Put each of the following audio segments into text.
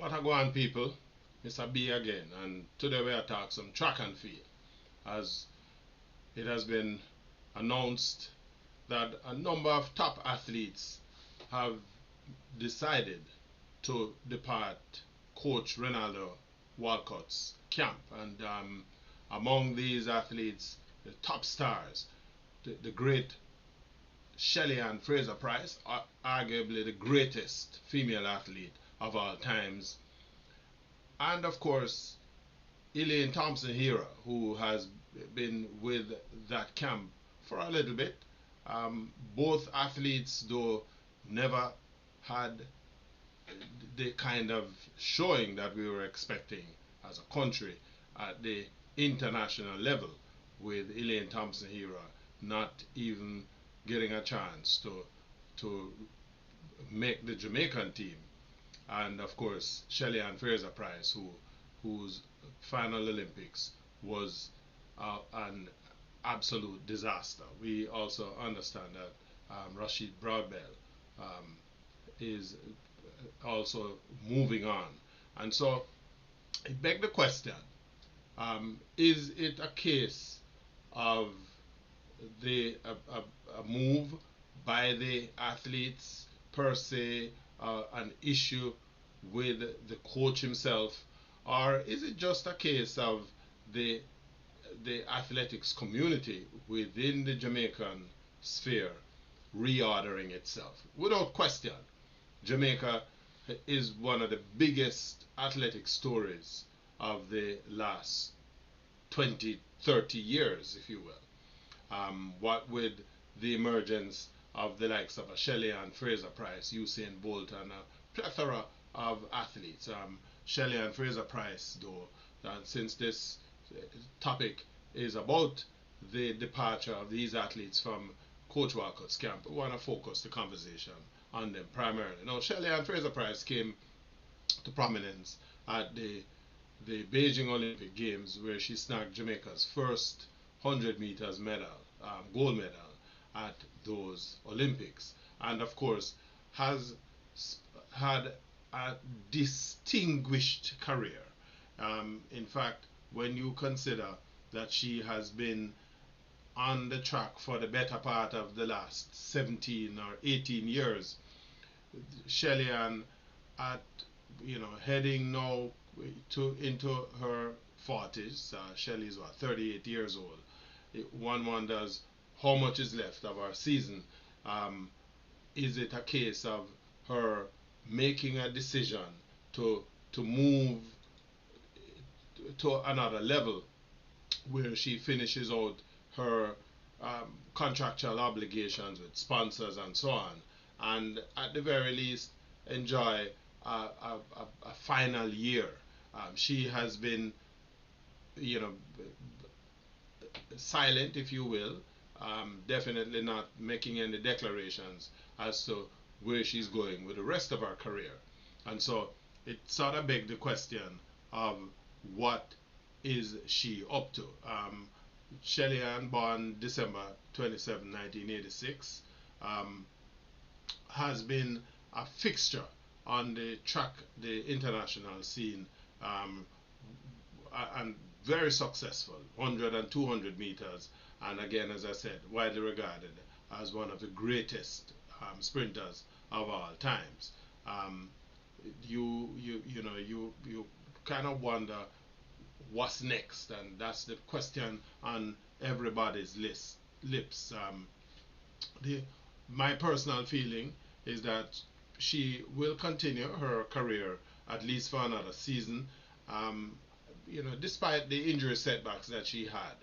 What a go on, people? Mr. B again, and today we are talking some track and field, as it has been announced that a number of top athletes have decided to depart Coach Ronaldo Walcott's camp, and among these athletes, the top stars, the great Shelly-Ann Fraser-Pryce, arguably the greatest female athlete of all times, and of course Elaine Thompson-Herah, who has been with that camp for a little bit. Both athletes, though, never had the kind of showing that we were expecting as a country at the international level, with Elaine Thompson-Herah not even getting a chance to make the Jamaican team, and of course Shelly-Ann Fraser-Pryce, whose final Olympics was an absolute disaster. We also understand that Rashid Broadbell is also moving on, and so it begs the question: is it a case of a move by the athletes per se, an issue with the coach himself, or is it just a case of the athletics community within the Jamaican sphere reordering itself? Without question, Jamaica is one of the biggest athletic stories of the last 20, 30 years, if you will. What with the emergence of the likes of a Shelly-Ann Fraser-Pryce, Usain Bolt, and a plethora of athletes. Shelly-Ann Fraser-Pryce, though, since this topic is about the departure of these athletes from Coach Walcott's camp, we want to focus the conversation on them primarily. Now, Shelly-Ann Fraser-Pryce came to prominence at the Beijing Olympic Games, where she snagged Jamaica's first 100 meters medal, gold medal at those Olympics, and of course has had a distinguished career. In fact, when you consider that she has been on the track for the better part of the last 17 or 18 years, Shelly-Ann, at heading now into her 40s, Shelly is 38 years old. One wonders how much is left of our season. Is it a case of her making a decision to move to another level, where she finishes out her contractual obligations with sponsors and so on, and at the very least enjoy a final year? She has been, silent, if you will, definitely not making any declarations as to where she's going with the rest of her career. And so it sort of begs the question of what is she up to? Shelly-Ann, born December 27, 1986, has been a fixture on the international scene, and very successful, 100 and 200 meters, and again, as I said, widely regarded as one of the greatest sprinters of all times. You kind of wonder what's next, and that's the question on everybody's lips. My personal feeling is that she will continue her career at least for another season, despite the injury setbacks that she had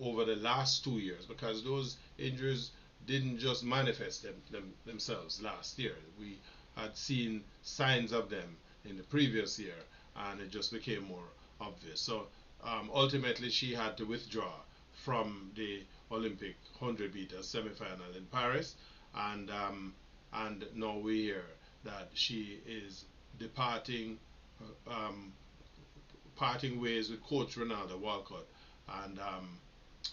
over the last 2 years, because those injuries didn't just manifest themselves last year. We had seen signs of them in the previous year, and it just became more obvious. So ultimately she had to withdraw from the Olympic 100 meters semi-final in Paris, and now we hear that she is departing, parting ways with Coach Ronaldo Walcott, and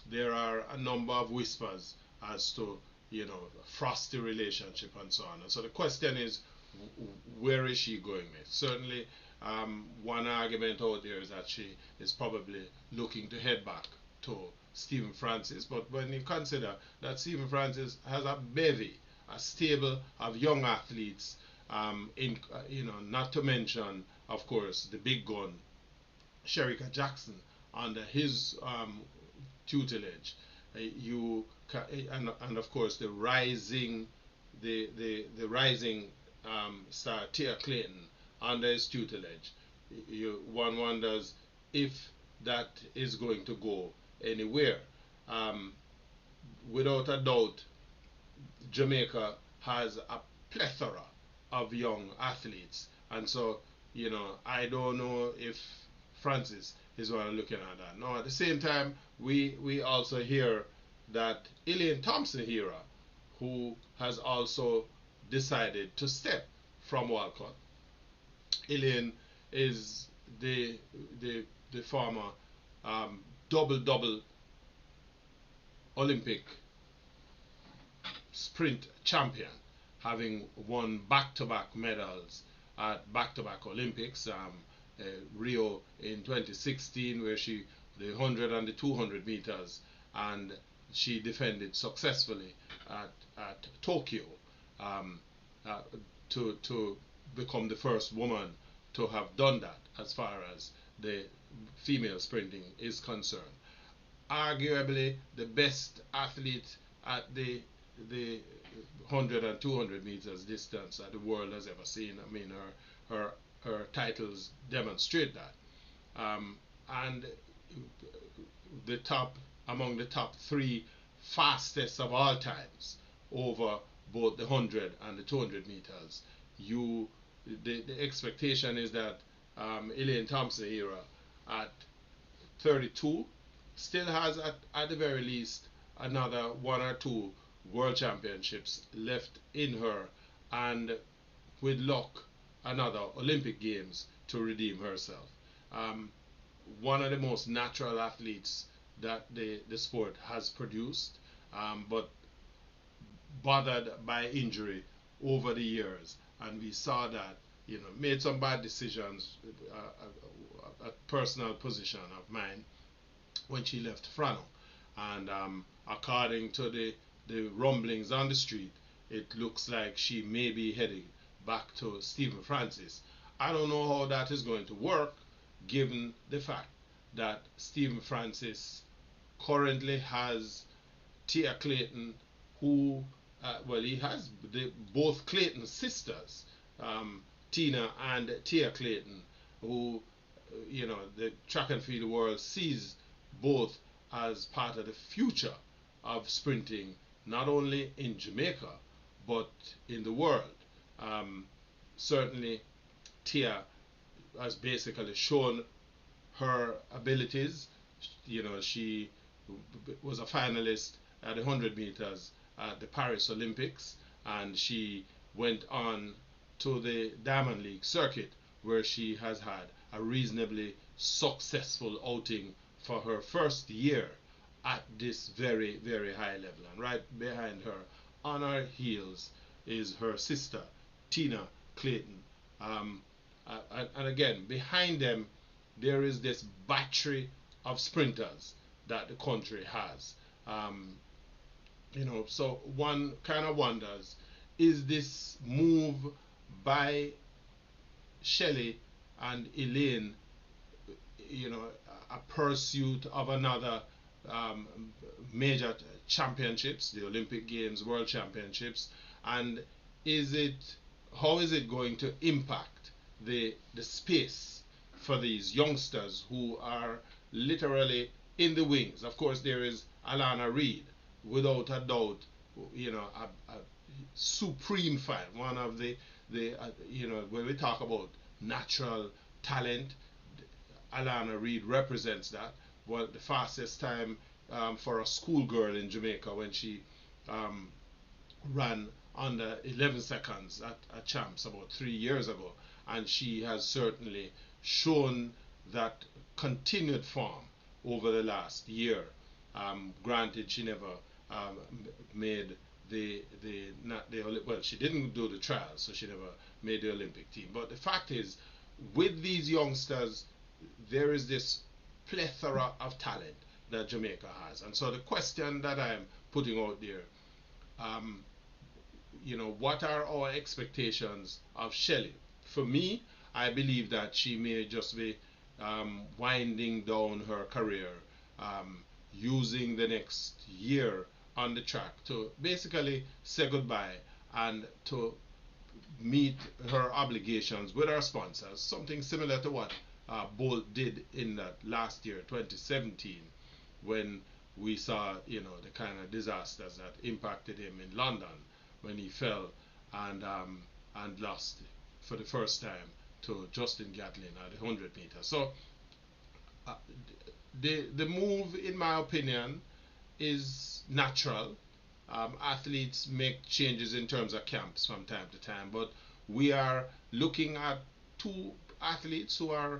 there are a number of whispers as to a frosty relationship and so on. And so the question is, where is she going next? Certainly, one argument out there is that she is probably looking to head back to Stephen Francis. But when you consider that Stephen Francis has a bevy, a stable of young athletes, not to mention, of course, the big gun, Sherika Jackson, under his tutelage, and of course the rising star Tia Clayton under his tutelage. One wonders if that is going to go anywhere. Um, Without a doubt, Jamaica has a plethora of young athletes, and so I don't know if Francis is what I'm looking at that. Now, at the same time, we also hear that Elaine Thompson-Herah, who has also decided to step from Walcott. Elaine is the former double Olympic sprint champion, having won back-to-back medals at back-to-back Olympics. Rio in 2016, where she the 100 and the 200 meters, and she defended successfully at Tokyo, um, uh, to become the first woman to have done that as far as the female sprinting is concerned. Arguably the best athlete at the 100 and 200 meters distance that the world has ever seen. I mean, her titles demonstrate that. And the top among the top three fastest of all times over both the 100 and the 200 meters. The expectation is that Elaine Thompson-Herah at 32 still has at the very least another one or two world championships left in her, and with luck another Olympic Games to redeem herself. One of the most natural athletes that the sport has produced, but bothered by injury over the years, and we saw that made some bad decisions, a personal position of mine when she left Frano, and according to the rumblings on the street, it looks like she may be heading back to Stephen Francis. I don't know how that is going to work, given the fact that Stephen Francis currently has Tia Clayton, who, he has both Clayton sisters, Tina and Tia Clayton, who, the track and field world sees both as part of the future of sprinting, not only in Jamaica, but in the world. Certainly, Tia has basically shown her abilities. She was a finalist at the 100 meters at the Paris Olympics, and she went on to the Diamond League circuit, where she has had a reasonably successful outing for her first year at this very, very high level. And right behind her, on her heels, is her sister, Tina Clayton. And again, behind them, there is this battery of sprinters that the country has. So one kind of wonders, is this move by Shelly and Elaine, a pursuit of another major championships, the Olympic Games, World Championships, and how is it going to impact the space for these youngsters who are literally in the wings? Of course, there is Alana Reid, without a doubt, a supreme fan. One of the when we talk about natural talent, Alana Reid represents that. Well, the fastest time for a schoolgirl in Jamaica, when she ran under 11 seconds at Champs about 3 years ago, and she has certainly shown that continued form over the last year. Granted, she never made not the well, she didn't do the trials, so she never made the Olympic team. But the fact is, with these youngsters, there is this plethora of talent that Jamaica has. And so the question that I'm putting out there, um, what are our expectations of Shelly? For me, I believe that she may just be winding down her career, um, using the next year on the track to basically say goodbye and to meet her obligations with her sponsors, something similar to what Bolt did in that last year, 2017, when we saw, the kind of disasters that impacted him in London when he fell and lost for the first time to Justin Gatlin at the 100 meters. So uh, the move, in my opinion, is natural. Athletes make changes in terms of camps from time to time, but we are looking at two athletes who are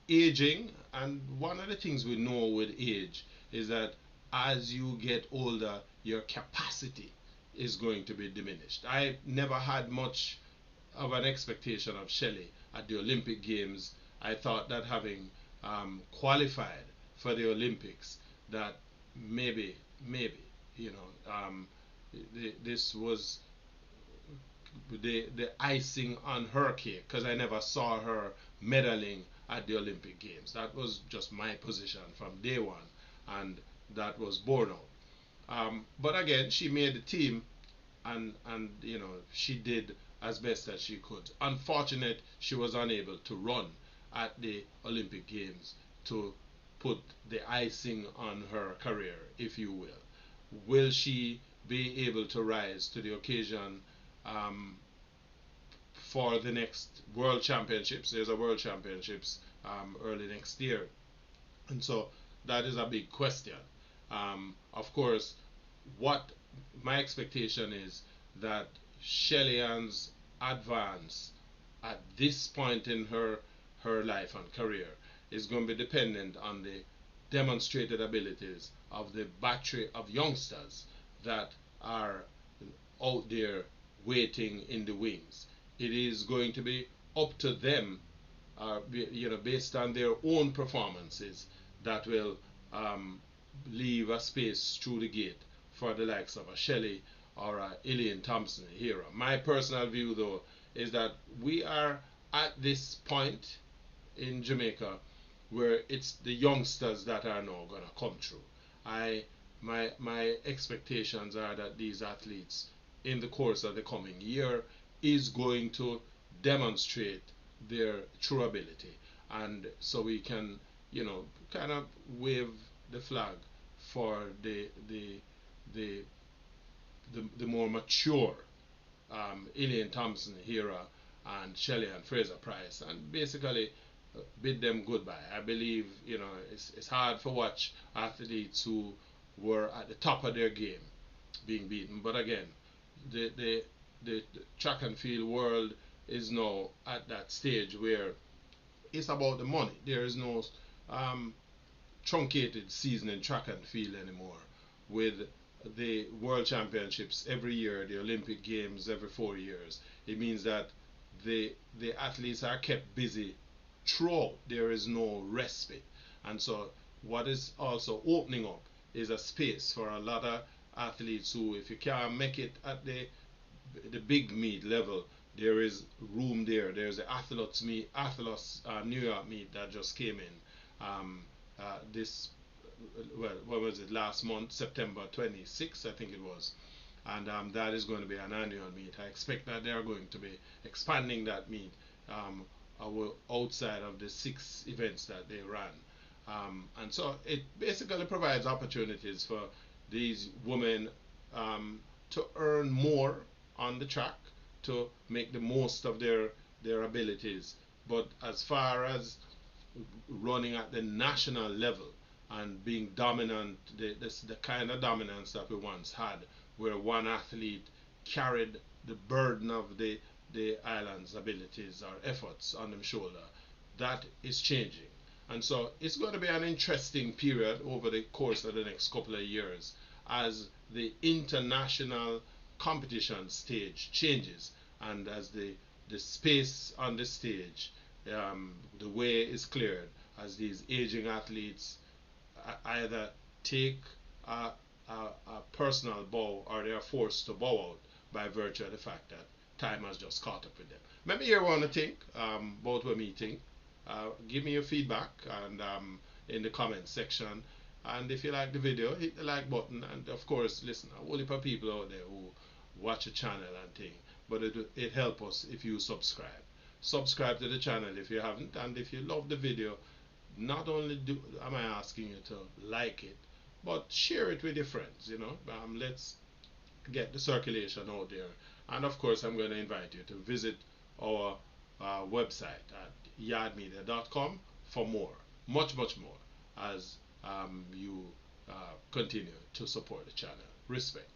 aging, and one of the things we know with age is that as you get older, your capacity is going to be diminished. I never had much of an expectation of Shelly at the Olympic Games. I thought that having qualified for the Olympics, that maybe, this was the icing on her cake, because I never saw her medaling at the Olympic Games. That was just my position from day one, and that was borne out. But again, she made the team, and she did as best as she could. Unfortunate, she was unable to run at the Olympic Games to put the icing on her career, if you will. Will she be able to rise to the occasion for the next World Championships? There's a World Championships early next year, and so that is a big question. Of course, what my expectation is that Shelly-Ann's advance at this point in her life and career is going to be dependent on the demonstrated abilities of the battery of youngsters that are out there waiting in the wings. It is going to be up to them, based on their own performances, that will leave a space through the gate for the likes of a Shelly or a Elaine Thompson-Herah. My personal view, though, is that we are at this point in Jamaica where it's the youngsters that are now going to come through. My expectations are that these athletes, in the course of the coming year, is going to demonstrate their true ability, and so we can, kind of wave the flag for the more mature Elaine Thompson-Herah and Shelly-Ann Fraser-Pryce, and basically bid them goodbye. I believe, it's hard to watch athletes who were at the top of their game being beaten. But again, the track and field world is now at that stage where it's about the money. There is no truncated season in track and field anymore, with the World Championships every year, the Olympic Games every 4 years. It means that the athletes are kept busy throughout. There is no respite, and so what is also opening up is a space for a lot of athletes who, if you can't make it at the big meet level, there is room there. There's the Athlos New York meet that just came in. This, well, what was it, last month, September 26th, I think it was. And that is going to be an annual meet. I expect that they are going to be expanding that meet outside of the 6 events that they ran. And so it basically provides opportunities for these women to earn more on the track, to make the most of their abilities. But as far as running at the national level and being dominant, the kind of dominance that we once had, where one athlete carried the burden of the island's abilities or efforts on their shoulder, that is changing. And so it's going to be an interesting period over the course of the next couple of years as the international competition stage changes, and as the space on the stage, the way is cleared, as these aging athletes either take a, a personal bow, or they are forced to bow out by virtue of the fact that time has just caught up with them. Let me hear what you think, both what me think. Give me your feedback and in the comment section. And if you like the video, hit the like button. And of course, listen, a whole heap of people out there who watch the channel and thing. But it helps us if you subscribe. Subscribe to the channel if you haven't. And if you love the video, not only am I asking you to like it, but share it with your friends. Let's get the circulation out there. And of course, I'm going to invite you to visit our website at yardmedia.com for more, much more, as you continue to support the channel. Respect.